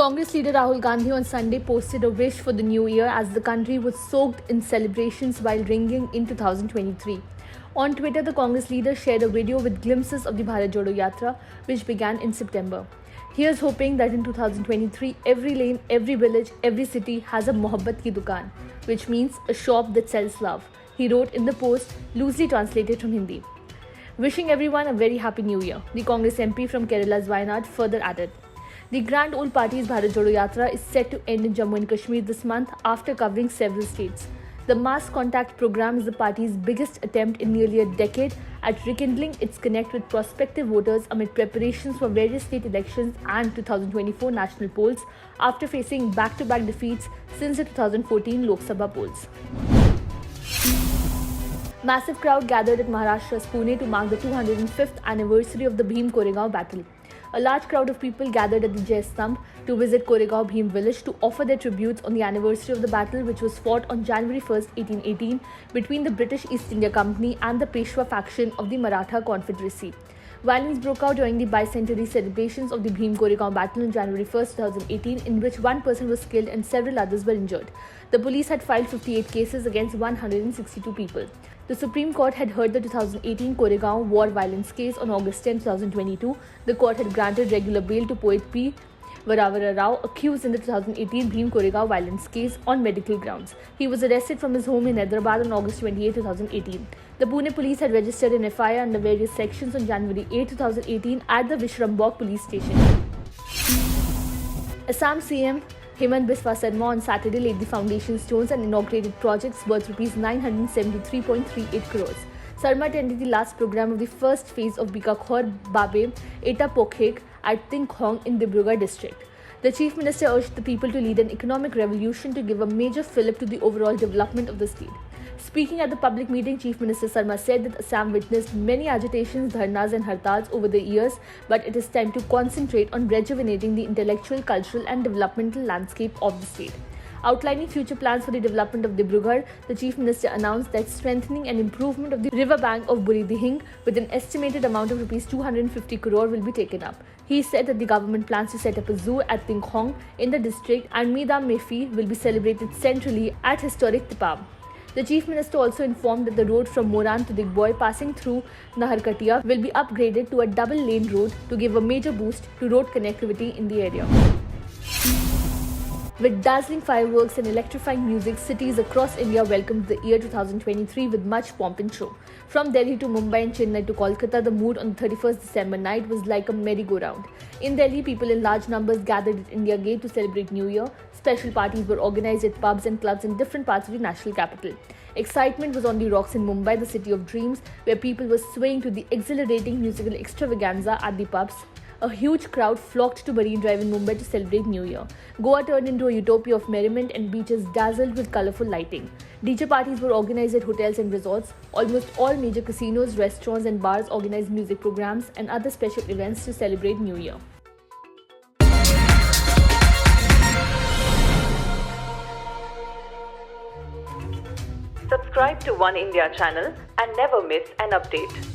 Congress leader Rahul Gandhi on Sunday posted a wish for the new year as the country was soaked in celebrations while ringing in 2023. On Twitter, the Congress leader shared a video with glimpses of the Bharat Jodo Yatra, which began in September. Here's hoping that in 2023, every lane, every village, every city has a Mohabbat ki dukaan, which means a shop that sells love, he wrote in the post, loosely translated from Hindi. Wishing everyone a very happy new year, the Congress MP from Kerala's Wayanad further added. The Grand Old Party's Bharat Jodo Yatra is set to end in Jammu and Kashmir this month after covering several states. The Mass Contact program is the party's biggest attempt in nearly a decade at rekindling its connect with prospective voters amid preparations for various state elections and 2024 national polls after facing back-to-back defeats since the 2014 Lok Sabha polls. Massive crowd gathered at Maharashtra's Pune to mark the 205th anniversary of the Bhim-Koregaon battle. A large crowd of people gathered at the Jai Stambh to visit Koregaon Bhim village to offer their tributes on the anniversary of the battle, which was fought on January 1, 1818 between the British East India Company and the Peshwa faction of the Maratha Confederacy. Violence broke out during the bicentenary celebrations of the Bhim-Koregaon battle on January 1, 2018, in which one person was killed and several others were injured. The police had filed 58 cases against 162 people. The Supreme Court had heard the 2018 Koregaon war violence case on August 10, 2022. The court had granted regular bail to poet P. Varavara Rao, accused in the 2018 Bhim-Koregaon violence case on medical grounds. He was arrested from his home in Hyderabad on August 28, 2018. The Pune police had registered an FIR under various sections on January 8, 2018 at the Vishrambhog police station. Assam CM Hemant Biswa Sarma on Saturday laid the foundation stones and inaugurated projects worth Rs 973.38 crores. Sarma attended the last program of the first phase of Bikakhor Babe Eta Pokhek at Tinkhong in Dibrugarh district. The Chief Minister urged the people to lead an economic revolution to give a major fillip to the overall development of the state. Speaking at the public meeting, Chief Minister Sarma said that Assam witnessed many agitations, dharnas and hartals over the years, but it is time to concentrate on rejuvenating the intellectual, cultural and developmental landscape of the state. Outlining future plans for the development of Dibrugarh, the Chief Minister announced that strengthening and improvement of the riverbank of Buri Dihing with an estimated amount of Rs 250 crore will be taken up. He said that the government plans to set up a zoo at Tinkhong in the district and Midam Mefi will be celebrated centrally at historic Tipab. The Chief Minister also informed that the road from Moran to Digboy passing through Naharkatia will be upgraded to a double-lane road to give a major boost to road connectivity in the area. With dazzling fireworks and electrifying music, cities across India welcomed the year 2023 with much pomp and show. From Delhi to Mumbai and Chennai to Kolkata, the mood on the 31st December night was like a merry-go-round. In Delhi, people in large numbers gathered at India Gate to celebrate New Year. Special parties were organized at pubs and clubs in different parts of the national capital. Excitement was on the rocks in Mumbai, the city of dreams, where people were swaying to the exhilarating musical extravaganza at the pubs. A huge crowd flocked to Marine Drive in Mumbai to celebrate New Year. Goa turned into a utopia of merriment and beaches dazzled with colourful lighting. DJ parties were organised at hotels and resorts. Almost all major casinos, restaurants and bars organised music programs and other special events to celebrate New Year. Subscribe to One India channel and never miss an update.